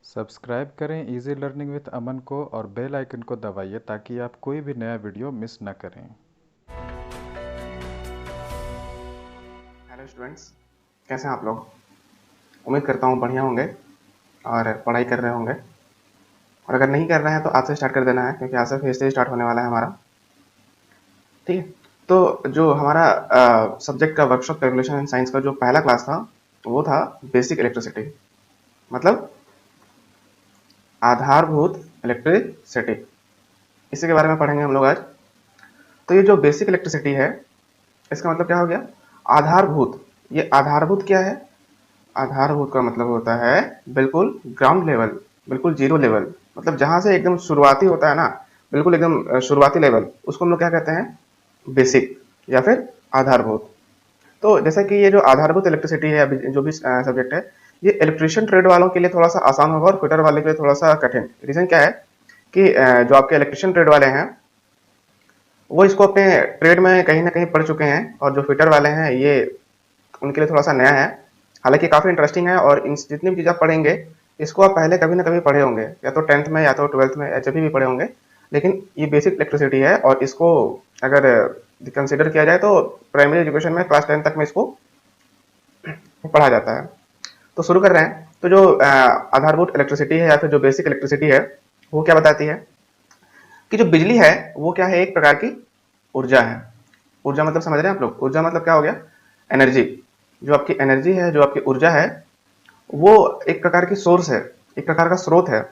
Subscribe करें easy learning with अमन को और बेल आइकन को दबाइए ताकि आप कोई भी नया वीडियो मिस न करें। हेलो स्टूडेंट्स, कैसे हैं आप लोग। उम्मीद करता हूँ बढ़िया होंगे और पढ़ाई कर रहे होंगे। और अगर नहीं कर रहे हैं तो आज से स्टार्ट कर देना है, क्योंकि आज से फिर से स्टार्ट होने वाला है हमारा। ठीक है, तो जो हमारा सब्जेक्ट का वर्कशॉप कैलकुलेशन एंड साइंस का जो पहला क्लास था वो था बेसिक इलेक्ट्रिसिटी, मतलब आधारभूत इलेक्ट्रिसिटी। इसी के बारे में पढ़ेंगे हम लोग आज। तो ये जो बेसिक इलेक्ट्रिसिटी है, इसका मतलब क्या हो गया? आधारभूत। ये आधारभूत क्या है? आधारभूत का मतलब होता है बिल्कुल ग्राउंड लेवल, बिल्कुल जीरो लेवल, मतलब जहां से एकदम शुरुआती होता है ना, बिल्कुल एकदम शुरुआती लेवल, उसको हम लोग क्या कहते हैं? बेसिक या फिर आधारभूत। तो जैसा कि ये जो आधारभूत इलेक्ट्रिसिटी है, अभी जो भी सब्जेक्ट है, ये इलेक्ट्रिशियन ट्रेड वालों के लिए थोड़ा सा आसान होगा और फिटर वाले के लिए थोड़ा सा कठिन। रीजन क्या है कि जो आपके इलेक्ट्रिशियन ट्रेड वाले हैं वो इसको अपने ट्रेड में कहीं ना कहीं पढ़ चुके हैं, और जो फिटर वाले हैं ये उनके लिए थोड़ा सा नया है। हालांकि काफ़ी इंटरेस्टिंग है, और इन जितनी भी चीज़ आप पढ़ेंगे इसको आप पहले कभी ना कभी पढ़े होंगे, या तो 10th में या तो 12th में, या जब भी पढ़े होंगे। लेकिन ये बेसिक इलेक्ट्रिसिटी है, और इसको अगर कंसिडर किया जाए तो प्राइमरी एजुकेशन में क्लास 10 तक में इसको पढ़ा जाता है। तो शुरू कर रहे हैं। तो जो आधारभूत इलेक्ट्रिसिटी है या फिर जो बेसिक इलेक्ट्रिसिटी है, वो क्या बताती है कि जो बिजली है वो क्या है? एक प्रकार की ऊर्जा है। ऊर्जा मतलब समझ रहे हैं आप लोग? ऊर्जा मतलब क्या हो गया? एनर्जी। जो आपकी एनर्जी है, जो आपकी ऊर्जा है, वो एक प्रकार की सोर्स है, एक प्रकार का स्रोत है,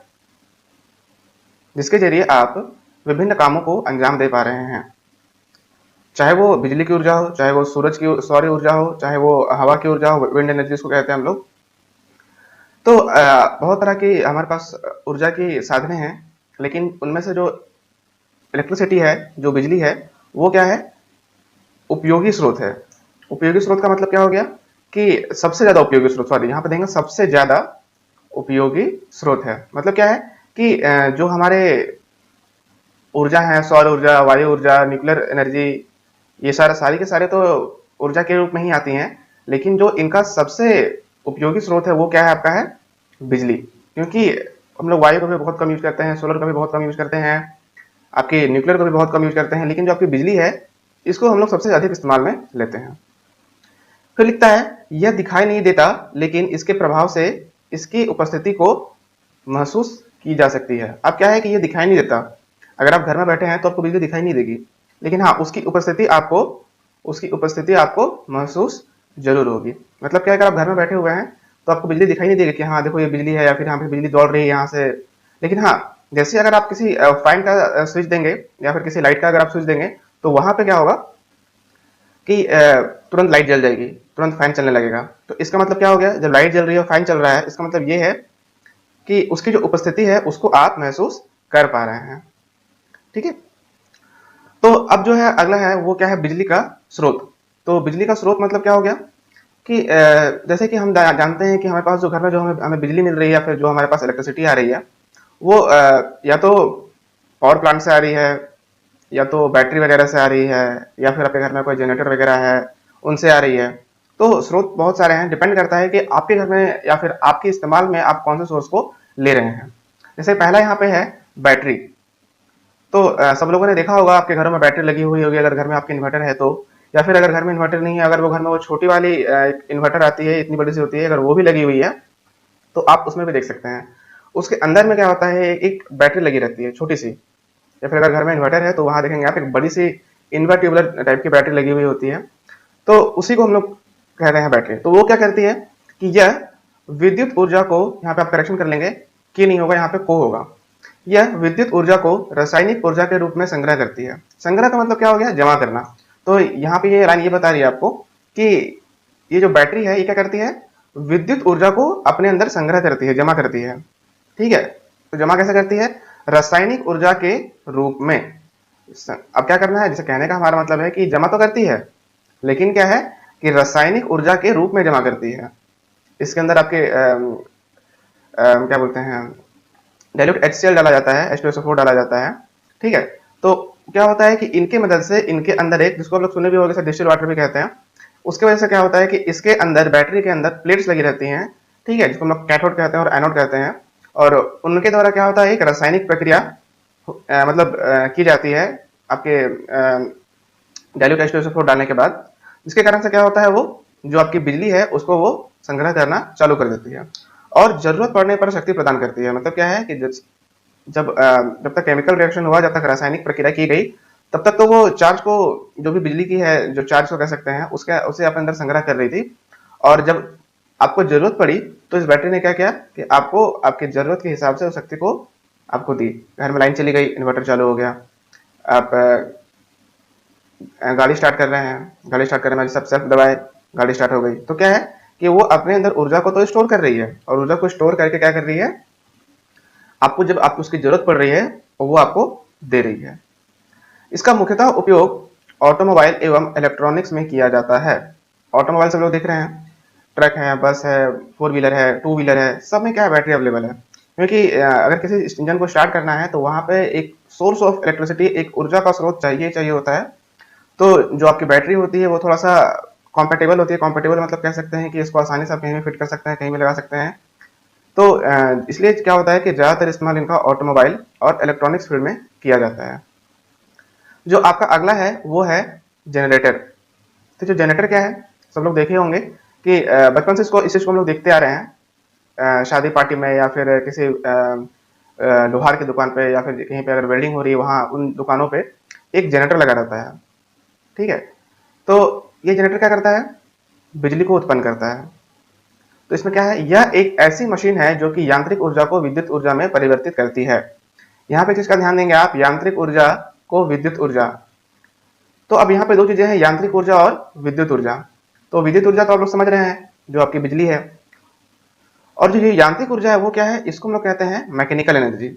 जिसके जरिए आप विभिन्न कामों को अंजाम दे पा रहे हैं। चाहे वो बिजली की ऊर्जा हो, चाहे वो सूरज की सौर ऊर्जा हो, चाहे वो हवा की ऊर्जा हो, विंड एनर्जी जिसको कहते हैं हम लोग। तो बहुत तरह की हमारे पास ऊर्जा की साधने हैं, लेकिन उनमें से जो इलेक्ट्रिसिटी है, जो बिजली है, वो क्या है? उपयोगी स्रोत है। उपयोगी स्रोत का मतलब क्या हो गया कि सबसे ज्यादा उपयोगी स्रोत, सॉरी यहाँ पे देंगे सबसे ज्यादा उपयोगी स्रोत है। मतलब क्या है कि जो हमारे ऊर्जा है, सौर ऊर्जा, वायु ऊर्जा, न्यूक्लियर एनर्जी, ये सारी के सारे तो ऊर्जा के रूप में ही आती हैं, लेकिन जो इनका सबसे उपयोगी स्रोत है वो क्या है? आपका है बिजली। क्योंकि हम लोग वायु का भी बहुत कम यूज करते हैं, सोलर का भी बहुत कम यूज करते हैं, आपके न्यूक्लियर का भी बहुत कम यूज करते हैं, लेकिन जो आपकी बिजली है इसको हम लोग सबसे अधिक इस्तेमाल में लेते हैं। फिर लिखता है, यह दिखाई नहीं देता लेकिन इसके प्रभाव से इसकी उपस्थिति को महसूस की जा सकती है। अब क्या है कि ये दिखाई नहीं देता। अगर आप घर में बैठे हैं तो आपको बिजली दिखाई नहीं देगी, लेकिन हाँ, उसकी उपस्थिति आपको महसूस जरूर होगी। मतलब क्या है, अगर आप घर में बैठे हुए हैं तो आपको बिजली दिखाई नहीं देगी कि हाँ देखो ये बिजली है, या फिर यहाँ पे बिजली दौड़ रही है यहाँ से। लेकिन हाँ, जैसे अगर आप किसी फैन का स्विच देंगे या फिर किसी लाइट का अगर आप स्विच देंगे, तो वहां पे क्या होगा कि तुरंत लाइट जल जाएगी, तुरंत फैन चलने लगेगा। तो इसका मतलब क्या हो गया? जब लाइट जल रही है और फैन चल रहा है, इसका मतलब ये है कि उसकी जो उपस्थिति है उसको आप महसूस कर पा रहे हैं। ठीक है, तो अब जो है अगला है वो क्या है? बिजली का स्रोत। तो बिजली का स्रोत मतलब क्या हो गया कि जैसे कि हम जानते हैं कि हमारे पास जो घर में जो हमें बिजली मिल रही है, या फिर जो हमारे पास इलेक्ट्रिसिटी आ रही है, वो या तो पावर प्लांट से आ रही है, या तो बैटरी वगैरह से आ रही है, या फिर आपके घर में कोई जनरेटर वगैरह है उनसे आ रही है। तो स्रोत बहुत सारे हैं, डिपेंड करता है कि आपके घर में या फिर आपके इस्तेमाल में आप कौन से सोर्स को ले रहे हैं। जैसे पहला यहाँ पे है बैटरी। तो सब लोगों ने देखा होगा आपके घरों में बैटरी लगी हुई होगी, अगर घर में आपके इन्वर्टर है तो, या फिर अगर घर में इन्वर्टर नहीं है, अगर वो घर में वो छोटी वाली इन्वर्टर आती है, इतनी बड़ी सी होती है, अगर वो भी लगी हुई है तो आप उसमें भी देख सकते हैं। उसके अंदर में क्या होता है, एक बैटरी लगी रहती है छोटी सी। या फिर अगर घर में इन्वर्टर है तो वहां देखेंगे आप एक बड़ी सी इन्वर्टेबल टाइप की बैटरी लगी हुई होती है। तो उसी को हम लोग कहते हैं बैटरी। तो वो क्या करती है कि यह विद्युत ऊर्जा को, यहाँ पे आप करेक्शन कर लेंगे, कि नहीं होगा, यहाँ पे को होगा, यह विद्युत ऊर्जा को रासायनिक ऊर्जा के रूप में संग्रह करती है। संग्रह का मतलब क्या हो गया? जमा करना। तो यहाँ पे ये लाइन ये बता रही है आपको कि ये जो बैटरी है ये क्या करती है? विद्युत ऊर्जा को अपने अंदर संग्रह करती है, जमा करती है। ठीक है, तो जमा कैसे करती है? रासायनिक ऊर्जा के रूप में। अब क्या करना है? जैसे कहने का हमारा मतलब है कि जमा तो करती है, लेकिन क्या है कि रासायनिक ऊर्जा के रूप में जमा करती है। इसके अंदर आपके क्या बोलते हैं, डाइल्यूट HCl डाला जाता है, H2SO4 डाला जाता है। ठीक है, तो क्या होता है कि इनके मदद से इनके अंदर एक, जिसको आप लोग सुने भी होंगे, डिस्टिल वाटर भी कहते हैं, उसके वजह से क्या होता है कि इसके अंदर, बैटरी के अंदर प्लेट्स लगी रहती हैं। ठीक है, जिसको हम लोग कैथोड कहते हैं और एनोड कहते हैं। और उनके द्वारा क्या होता है, एक रासायनिक प्रक्रिया की जाती है आपके डाइल्यूट H2SO4 डालने के बाद, जिसके कारण से क्या होता है, वो जो आपकी बिजली है उसको वो संग्रह करना चालू कर देती है और जरूरत पड़ने पर शक्ति प्रदान करती है। मतलब क्या है कि जब तक केमिकल रिएक्शन हुआ, जब तक रासायनिक प्रक्रिया की गई, तब तक तो वो चार्ज को, जो भी बिजली की है, जो चार्ज को कह सकते हैं, उसे अपने अंदर संग्रह कर रही थी। और जब आपको जरूरत पड़ी तो इस बैटरी ने क्या किया कि आपको आपकी जरूरत के हिसाब से उस शक्ति को आपको दी। घर में लाइन चली गई, इन्वर्टर चालू हो गया, आप गाड़ी स्टार्ट कर रहे हैं, गाड़ी स्टार्ट करने में सब सेल्फ दबाए, गाड़ी स्टार्ट हो गई। तो क्या है कि वो अपने अंदर ऊर्जा को तो स्टोर कर रही है, और ऊर्जा को स्टोर करके क्या कर रही है, आपको जब आपको उसकी जरूरत पड़ रही है वो आपको दे रही है। इसका मुख्यतः उपयोग ऑटोमोबाइल एवं इलेक्ट्रॉनिक्स में किया जाता है। ऑटोमोबाइल सब लोग देख रहे हैं, ट्रक है, बस है, 4 व्हीलर है, 2 व्हीलर है, सब में क्या है, बैटरी अवेलेबल है। क्योंकि अगर किसी इंजन को स्टार्ट करना है तो वहां पे एक सोर्स ऑफ इलेक्ट्रिसिटी, एक ऊर्जा का स्रोत चाहिए होता है। तो जो आपकी बैटरी होती है वो थोड़ा सा कॉम्पेटेबल होती है। कॉम्पेटेबल मतलब कह सकते हैं कि इसको आसानी से आप कहीं भी फिट कर सकते हैं, कहीं भी लगा सकते हैं। तो इसलिए क्या होता है कि ज़्यादातर इस्तेमाल इनका ऑटोमोबाइल और इलेक्ट्रॉनिक्स फील्ड में किया जाता है। जो आपका अगला है वो है जनरेटर। तो जो जनरेटर क्या है, सब लोग देखे होंगे कि बचपन से इस चीज़ को हम लोग देखते आ रहे हैं। शादी पार्टी में या फिर किसी लोहार की दुकान पे या फिर कहीं पे अगर वेल्डिंग हो रही है, वहाँ उन दुकानों पे एक जनरेटर लगा रहता है। ठीक है, तो ये जनरेटर क्या करता है, बिजली को उत्पन्न करता है। तो इसमें क्या है, यह एक ऐसी मशीन है जो कि यांत्रिक ऊर्जा को विद्युत ऊर्जा में परिवर्तित करती है। यहाँ पे किसका ध्यान देंगे आप, यांत्रिक ऊर्जा को विद्युत ऊर्जा। तो अब यहाँ पे दो चीजें हैं, यांत्रिक ऊर्जा और विद्युत ऊर्जा। तो विद्युत ऊर्जा तो आप लोग समझ रहे हैं, जो आपकी बिजली है, और जो ये यांत्रिक ऊर्जा है वो क्या है, इसको हम लोग कहते हैं मैकेनिकल एनर्जी।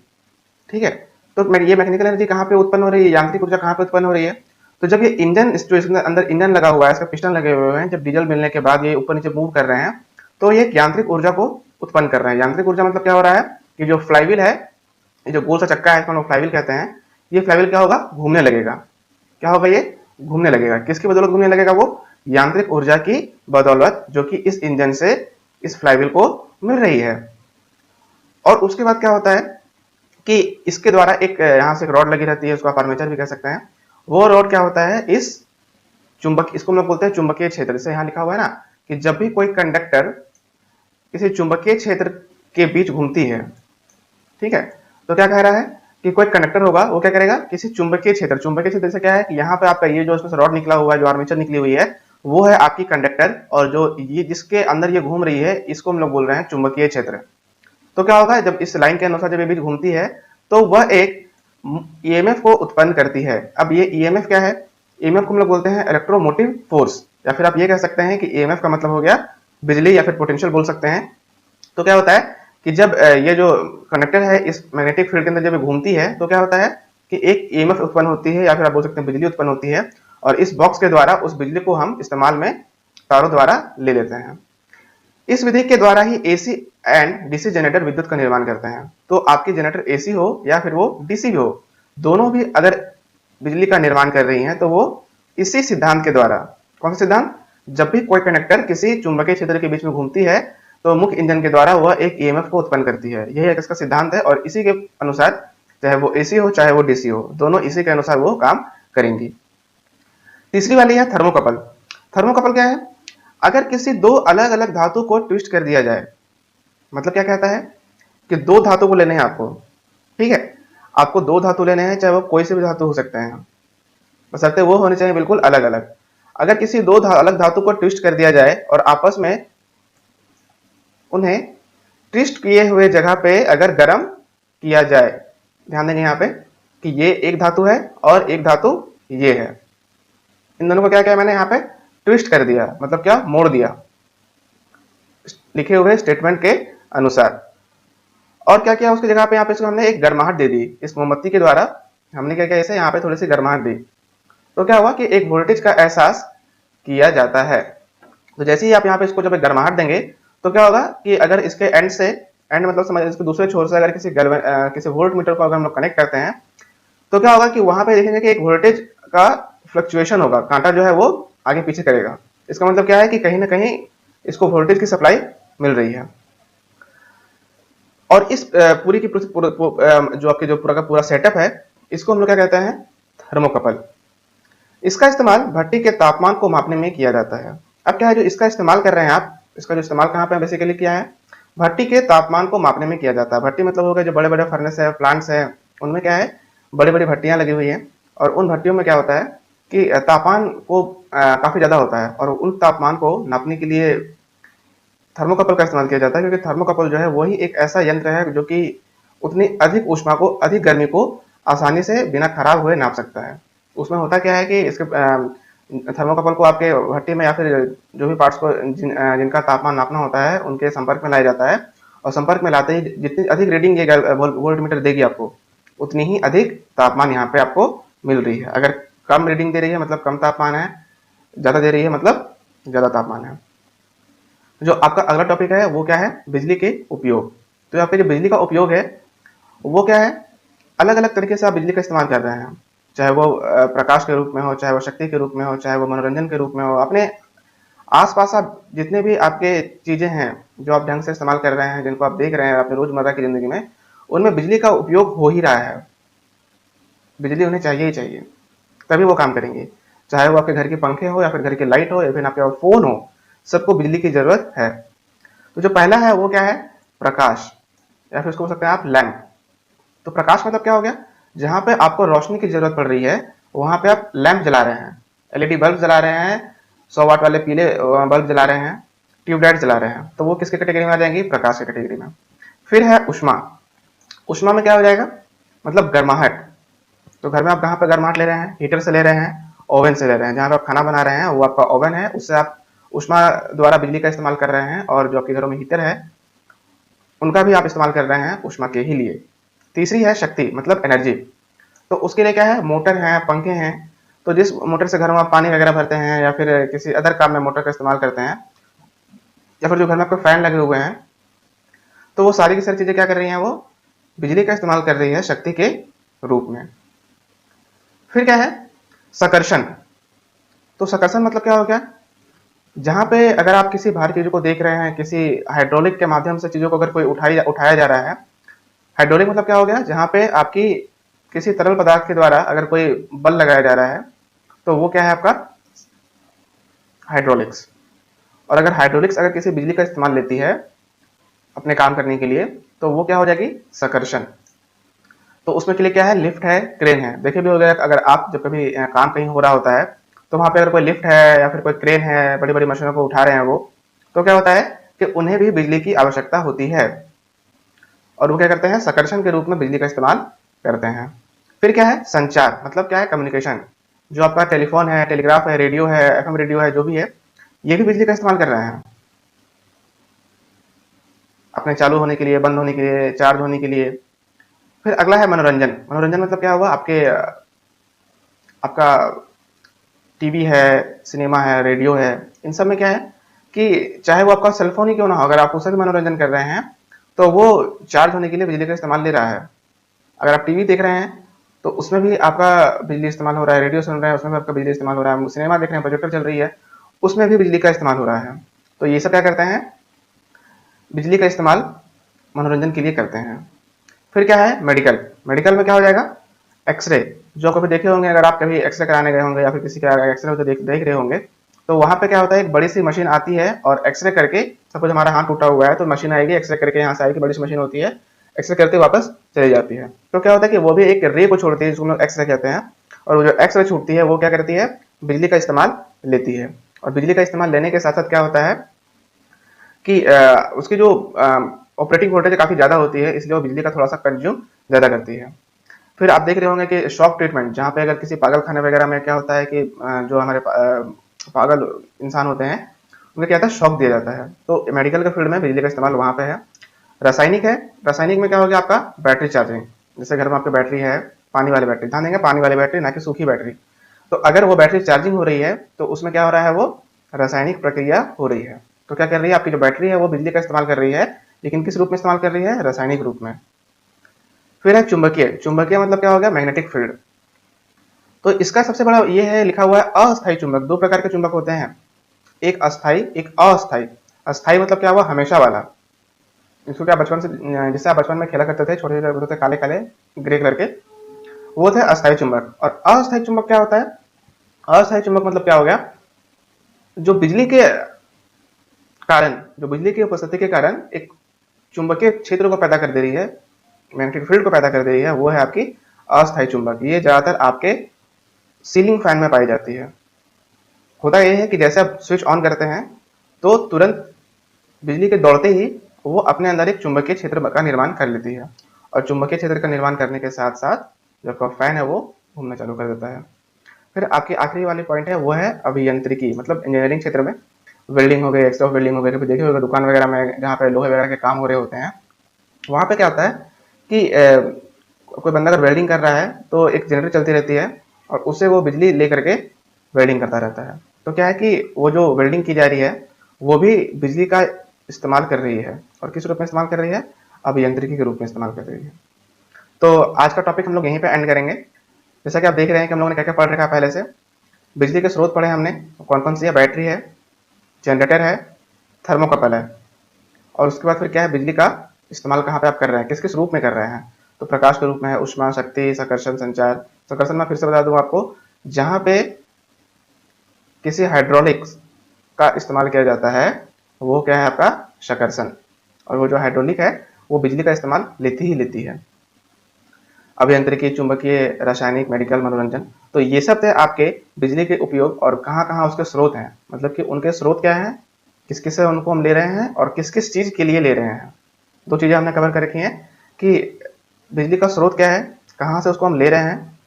ठीक है, तो ये मैकेनिकल एनर्जी कहाँ पे उत्पन्न हो रही है, यांत्रिक ऊर्जा कहाँ पे उत्पन्न हो रही है, तो जब ये इंजन, जो इसके अंदर इंजन लगा हुआ है, इसका पिस्टन लगे हुए हैं, जब डीजल मिलने के बाद ये ऊपर नीचे मूव कर रहे हैं, तो ये यांत्रिक ऊर्जा को उत्पन्न कर रहे हैं। यांत्रिक ऊर्जा मतलब क्या हो रहा है कि जो फ्लाईव्हील है, ये जो गोल सा चक्का है, इसको हम लोग फ्लाईव्हील कहते हैं, ये फ्लाईव्हील क्या होगा, घूमने लगेगा। क्या होगा, ये घूमने लगेगा। किसकी बदौलत घूमने लगेगा, वो यांत्रिक ऊर्जा की बदौलत, जो कि इस इंजन से इस फ्लाईव्हील को मिल रही है। और उसके बाद क्या होता है कि इसके द्वारा एक यहाँ से एक रॉड लगी रहती है, उसको आप आर्मेचर भी कह सकते हैं। वो रॉड क्या होता है, इस चुंबक, इसको हम लोग बोलते हैं चुंबकीय क्षेत्र। जैसे यहाँ लिखा हुआ है ना कि जब भी कोई कंडक्टर किसी चुंबकीय क्षेत्र के बीच घूमती है, ठीक है, तो क्या कह रहा है कि कोई कंडक्टर होगा, वो क्या करेगा, किसी चुंबकीय क्षेत्र से क्या है कि यहाँ पे आपका ये जो इसमें रॉड निकला हुआ है, जो आर्मेचर निकली हुई है, वो है आपकी कंडक्टर, और जो ये जिसके अंदर ये घूम रही है, इसको हम लोग बोल रहे हैं चुंबकीय क्षेत्र। तो क्या होगा, जब इस लाइन के अनुसार जब ये बीच घूमती है तो वह एक ईएमएफ को उत्पन्न करती है। अब ये ईएमएफ क्या है, ईएमएफ को हम लोग बोलते हैं इलेक्ट्रोमोटिव फोर्स, या फिर आप ये कह सकते हैं कि ईएमएफ का मतलब हो गया बिजली, या फिर पोटेंशियल बोल सकते हैं। तो क्या होता है कि जब ये जो कंडक्टर है इस मैग्नेटिक फील्ड के अंदर जब घूमती है, तो क्या होता है कि एक ईएमएफ उत्पन्न होती है, या फिर आप बोल सकते हैं बिजली उत्पन्न होती है, और इस बॉक्स के द्वारा उस बिजली को हम इस्तेमाल में तारों द्वारा ले लेते हैं। इस विधि के द्वारा ही एसी एंड डीसी जनरेटर विद्युत का निर्माण करते हैं। तो आपकी जनरेटर एसी हो या फिर वो डीसी भी हो, दोनों भी अगर बिजली का निर्माण कर रही हैं तो वो इसी सिद्धांत के द्वारा, कौन सा सिद्धांत, जब भी कोई कंडक्टर किसी चुंबकीय क्षेत्र के बीच में घूमती है तो मुख्य इंजन के द्वारा वह एक ईएमएफ को उत्पन्न करती है। यही एक इसका सिद्धांत है, और इसी के अनुसार चाहे वो एसी हो चाहे वो डीसी हो, दोनों इसी के अनुसार वो काम करेंगी। तीसरी वाली है थर्मोकपल। थर्मोकपल क्या है, अगर किसी दो अलग अलग धातु को ट्विस्ट कर दिया जाए, मतलब क्या कहता है कि दो धातु को लेने हैं आपको, ठीक है, आपको दो धातु लेने हैं, चाहे वो कोई से भी धातु हो सकते हैं, बशर्ते वो होने चाहिए बिल्कुल अलग अलग। अगर किसी दो अलग धातु को ट्विस्ट कर दिया जाए और आपस में उन्हें ट्विस्ट किए हुए जगह पे अगर गर्म किया जाए, ध्यान देंगे यहाँ पे कि ये एक धातु है और एक धातु ये है, इन दोनों को क्या किया मैंने यहाँ पे ट्विस्ट कर दिया, मतलब क्या, मोड़ दिया लिखे हुए स्टेटमेंट के अनुसार। और क्या किया उसकी जगह पे, यहाँ पे इसको हमने एक गर्माहट दे दी, इस मोमबत्ती के द्वारा हमने क्या किया, इसे यहाँ पे थोड़ी सी गर्माहट दी, तो क्या हुआ कि एक वोल्टेज का एहसास किया जाता है। तो जैसे ही आप यहाँ पे इसको जब गर्माहट देंगे तो क्या होगा कि अगर इसके एंड से, एंड मतलब समझ, इसके दूसरे छोर से अगर किसी वोल्ट मीटर को अगर हम लोग कनेक्ट करते हैं, तो क्या होगा कि वहां पे देखेंगे कि एक वोल्टेज का फ्लक्चुएशन होगा, कांटा जो है वो आगे पीछे करेगा। इसका मतलब क्या है कि कहीं ना कहीं इसको वोल्टेज की सप्लाई मिल रही है। और इस पूरी की जो आपके जो पूरा का पूरा सेटअप है, इसको हम लोग क्या कहते हैं, थर्मोकपल। इसका इस्तेमाल भट्टी के तापमान को मापने में किया जाता है। अब क्या है जो इसका इस्तेमाल कर रहे हैं आप, इसका जो इस्तेमाल कहाँ पे बेसिकली किया है, भट्टी के तापमान को मापने में किया जाता है। भट्टी मतलब हो गया जो बड़े बड़े फर्नेस है, प्लांट्स है, उनमें क्या है, बड़ी बड़ी भट्टियां लगी हुई हैं, और उन भट्टियों में क्या होता है कि तापमान को काफी ज्यादा होता है, और उन तापमान को नापने के लिए थर्मोकपल का इस्तेमाल किया जाता है, क्योंकि थर्मोकपल जो है वही एक ऐसा यंत्र है जो कि उतनी अधिक ऊष्मा को, अधिक गर्मी को आसानी से बिना खराब हुए नाप सकता है। उसमें होता क्या है कि इसके थर्मोकपल को आपके भट्टी में या फिर जो भी पार्ट्स को जिनका तापमान नापना होता है उनके संपर्क में लाया जाता है, और संपर्क में लाते ही जितनी अधिक रीडिंग ये वोल्टमीटर देगी आपको, उतनी ही अधिक तापमान यहाँ पे आपको मिल रही है। अगर कम रीडिंग दे रही है मतलब कम तापमान है, ज्यादा दे रही है मतलब ज्यादा तापमान है। जो आपका अगला टॉपिक है वो क्या है, बिजली के उपयोग। तो आपके जो बिजली का उपयोग है वो क्या है, अलग अलग तरीके से आप बिजली का इस्तेमाल कर रहे हैं, चाहे वो प्रकाश के रूप में हो, चाहे वो शक्ति के रूप में हो, चाहे वो मनोरंजन के रूप में हो। अपने आसपास आप जितने भी आपके चीजें हैं जो आप ढंग से इस्तेमाल कर रहे हैं, जिनको आप देख रहे हैं अपने रोजमर्रा की जिंदगी में, उनमें बिजली का उपयोग हो ही रहा है। बिजली उन्हें चाहिए ही चाहिए, तभी वो काम करेंगे। चाहे वो आपके घर के पंखे हो, या फिर घर की लाइट हो, या फिर आपके फोन हो, सबको बिजली की जरूरत है। तो जो पहला है वो क्या है, प्रकाश, या फिर उसको बोल सकते हैं आप लैंप। तो प्रकाश मतलब क्या हो गया, जहां पे आपको रोशनी की जरूरत पड़ रही है वहां पे आप लैंप जला रहे हैं, एलईडी बल्ब जला रहे हैं, 100 वाट वाले पीले बल्ब जला रहे हैं, ट्यूबलाइट जला रहे हैं, तो वो किसके कैटेगरी में आ जाएंगी, प्रकाश की कैटेगरी में। फिर है उष्मा। उष्मा में क्या हो जाएगा, मतलब गर्माहट। तो घर में आप कहाँ पे गर्माहट ले रहे हैं, हीटर से ले रहे हैं, ओवन से ले रहे हैं। जहां पे आप खाना बना रहे हैं वो आपका ओवन है, उससे आप उष्मा द्वारा बिजली का इस्तेमाल कर रहे हैं, और जो आपके घरों में हीटर है उनका भी आप इस्तेमाल कर रहे हैं उष्मा के ही लिए। तीसरी है शक्ति, मतलब एनर्जी। तो उसके लिए क्या है, मोटर है, पंखे हैं। तो जिस मोटर से घर में आप पानी वगैरह भरते हैं, या फिर किसी अदर काम में मोटर का इस्तेमाल करते हैं, या फिर जो घर में आपके फैन लगे हुए हैं, तो वो सारी की सारी चीजें क्या कर रही हैं, वो बिजली का इस्तेमाल कर रही है शक्ति के रूप में। फिर क्या है, सकर्षण। तो सकर्षण मतलब क्या हो गया, जहां पे अगर आप किसी भारी चीजों को देख रहे हैं, किसी हाइड्रोलिक के माध्यम से चीजों को अगर कोई उठाया जा रहा है। हाइड्रोलिक मतलब क्या हो गया, जहां पे आपकी किसी तरल पदार्थ के द्वारा अगर कोई बल लगाया जा रहा है, तो वो क्या है आपका हाइड्रोलिक्स। और अगर हाइड्रोलिक्स अगर किसी बिजली का इस्तेमाल लेती है अपने काम करने के लिए, तो वो क्या हो जाएगी, सकर्षण। तो उसमें के लिए क्या है, लिफ्ट है, क्रेन है। देखिए भी हो गया, अगर आप जब कभी काम कहीं हो रहा होता है, तो वहां पे अगर कोई लिफ्ट है या फिर कोई क्रेन है, बड़ी बड़ी मशीनों को उठा रहे हैं वो, तो क्या होता है कि उन्हें भी बिजली की आवश्यकता होती है, और वो क्या करते हैं, सकर्षण के रूप में बिजली का इस्तेमाल करते हैं। फिर क्या है, संचार, मतलब क्या है, कम्युनिकेशन। जो आपका टेलीफोन है, टेलीग्राफ है, रेडियो है, एफएम रेडियो है, जो भी है, ये भी बिजली का इस्तेमाल कर रहे हैं अपने चालू होने के लिए, बंद होने के लिए, चार्ज होने के लिए। फिर अगला है मनोरंजन। मनोरंजन मतलब क्या हुआ, आपका टीवी है, सिनेमा है, रेडियो है, इन सब में क्या है कि चाहे वो आपका सेलफोन ही क्यों ना हो, अगर आप उससे भी मनोरंजन कर रहे हैं, तो वो चार्ज होने के लिए बिजली का इस्तेमाल ले रहा है। अगर आप टीवी देख रहे हैं तो उसमें भी आपका बिजली इस्तेमाल हो रहा है, रेडियो सुन रहे हैं उसमें भी आपका बिजली इस्तेमाल हो रहा है, सिनेमा देख रहे हैं, प्रोजेक्टर चल रही है, उसमें भी बिजली का इस्तेमाल हो रहा है। तो ये सब क्या करते हैं, बिजली का इस्तेमाल मनोरंजन के लिए करते हैं। फिर क्या है, मेडिकल। मेडिकल में क्या हो जाएगा, एक्सरे। जो कभी देखे होंगे, अगर आप कभी एक्सरे कराने गए होंगे या फिर किसी का एक्सरे होते देख रहे होंगे, तो वहां पे क्या होता है, एक बड़ी सी मशीन आती है और एक्सरे करके, सपोज हमारा हाथ टूटा हुआ है तो मशीन आएगी, एक्सरे करके यहाँ से आएगी, बड़ी सी मशीन होती है, एक्सरे करते वापस चली जाती है। तो क्या होता है कि वो भी एक रे को छोड़ती है, जिसको हम लोग एक्सरे कहते हैं, और वो जो एक्सरे छूटती है वो क्या करती है, बिजली का इस्तेमाल लेती है। और बिजली का इस्तेमाल लेने के साथ साथ क्या होता है कि उसकी जो ऑपरेटिंग वोल्टेज काफी ज्यादा होती है, इसलिए वो बिजली का थोड़ा सा कंज्यूम ज्यादा करती है। फिर आप देख रहे होंगे कि शॉक ट्रीटमेंट, जहाँ पे अगर किसी पागल खाने वगैरह में क्या होता है कि जो हमारे पागल इंसान होते हैं उन्हें क्या होता है, शॉक दिया जाता है। तो मेडिकल के फील्ड में बिजली का इस्तेमाल वहां पे है। रासायनिक है। रासायनिक में क्या हो गया, आपका बैटरी चार्जिंग। जैसे घर में आपकी बैटरी है, पानी वाली बैटरी, ध्यान देंगे पानी वाली बैटरी, ना कि सूखी बैटरी। तो अगर वो बैटरी चार्जिंग हो रही है तो उसमें क्या हो रहा है, वो रासायनिक प्रक्रिया हो रही है। तो क्या कर रही है, आपकी जो बैटरी है वो बिजली का इस्तेमाल कर रही है, लेकिन किस रूप में इस्तेमाल कर रही है, रासायनिक रूप में। फिर है चुंबकीय। चुंबकीय मतलब क्या हो गया, मैग्नेटिक फील्ड। तो इसका सबसे बड़ा ये है, लिखा हुआ है अस्थायी चुंबक। दो प्रकार के चुंबक होते हैं, एक अस्थायी, एक अस्थायी। अस्थायी मतलब क्या हुआ, हमेशा वाला। इसको क्या बचपन से, जिससे आप बचपन में खेला करते थे, छोटे छोटे होते थे काले काले ग्रे कलर के, वो थे अस्थायी चुंबक। और अस्थायी चुंबक क्या होता है? अस्थायी चुंबक मतलब क्या हो गया? जो बिजली के कारण, जो बिजली की उपस्थिति के कारण एक चुंबकीय क्षेत्र को पैदा कर दे रही है, मैग्नेटिक फील्ड को पैदा कर दे रही है, वो है आपकी अस्थायी चुंबक। ये ज्यादातर आपके सीलिंग फैन में पाई जाती है। होता यह है कि जैसे आप स्विच ऑन करते हैं तो तुरंत बिजली के दौड़ते ही वो अपने अंदर एक चुंबकीय क्षेत्र का निर्माण कर लेती है, और चुंबकीय क्षेत्र का निर्माण करने के साथ साथ जो आपका फैन है वो घूमना चालू कर देता है। फिर आपकी आखिरी वाली पॉइंट है वो है अभियंत्रिकी, मतलब इंजीनियरिंग क्षेत्र में वेल्डिंग हो गई, एक्स्ट्रा वेल्डिंग हो गई, कभी देखे होगा दुकान वगैरह में जहाँ पे लोहे वगैरह के काम हो रहे होते हैं, वहाँ पे क्या होता है कि कोई बंदा अगर वेल्डिंग कर रहा है तो एक जनरेटर चलती रहती है और उससे वो बिजली ले करके वेल्डिंग करता रहता है। तो क्या है कि वो जो वेल्डिंग की जा रही है वो भी बिजली का इस्तेमाल कर रही है, और किस रूप में इस्तेमाल कर रही है? अभियंत्रिकी के रूप में इस्तेमाल कर रही है। तो आज का टॉपिक हम लोग यहीं पे एंड करेंगे। जैसा कि आप देख रहे हैं कि हम लोगों ने क्या क्या पढ़ रखा है पहले से। बिजली के स्रोत पढ़े हमने, कौन कौन सी है? बैटरी है, जनरेटर है, थर्मोकपल है, और उसके बाद फिर क्या है? बिजली का इस्तेमाल कहाँ पे आप कर रहे हैं, किस किस रूप में कर रहे हैं? तो प्रकाश के रूप में है, उष्मा, शक्ति, संकर्षण, संचार। संकर्षण मैं फिर से बता दूं आपको, जहां पे किसी हाइड्रोलिक्स का इस्तेमाल किया जाता है वो क्या है? आपका शकर्षण। और वो जो हाइड्रोलिक है वो बिजली का इस्तेमाल लेती ही लेती है। अभियंत्रिकी, चुंबकीय, रासायनिक, मेडिकल, मनोरंजन, तो ये सब थे आपके बिजली के उपयोग और कहाँ कहाँ उसके स्रोत हैं, मतलब कि उनके स्रोत क्या हैं, किस किस से उनको हम ले रहे हैं और किस किस चीज़ के लिए ले रहे हैं। दो चीज़ें हमने कवर कर रखी हैं कि बिजली का स्रोत क्या है, कहाँ से उसको हम ले रहे हैं।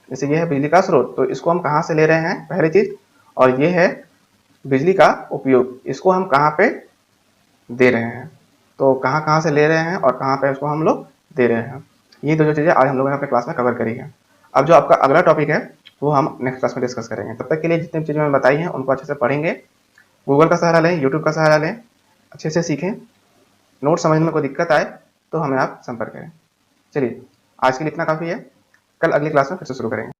जैसे ये है बिजली का स्रोत, तो इसको हम कहाँ से ले रहे हैं, पहली चीज़। और ये है बिजली का उपयोग, इसको हम कहाँ पे दे रहे हैं। तो कहाँ कहाँ से ले रहे हैं और कहाँ पे उसको हम लोग दे रहे हैं। ये दो चीज़ें आज हम लोगों ने अपने क्लास में कवर करी है। अब जो आपका अगला टॉपिक है वो हम नेक्स्ट क्लास में डिस्कस करेंगे। तब तक के लिए जितनी चीज़ें मैंने बताई हैं उनको अच्छे से पढ़ेंगे, गूगल का सहारा लें, यूट्यूब का सहारा लें, अच्छे से सीखें। नोट समझने में कोई दिक्कत आए तो हमें आप संपर्क करें। चलिए आज के लिए इतना काफ़ी है, कल अगली क्लास में फिर से शुरू करेंगे।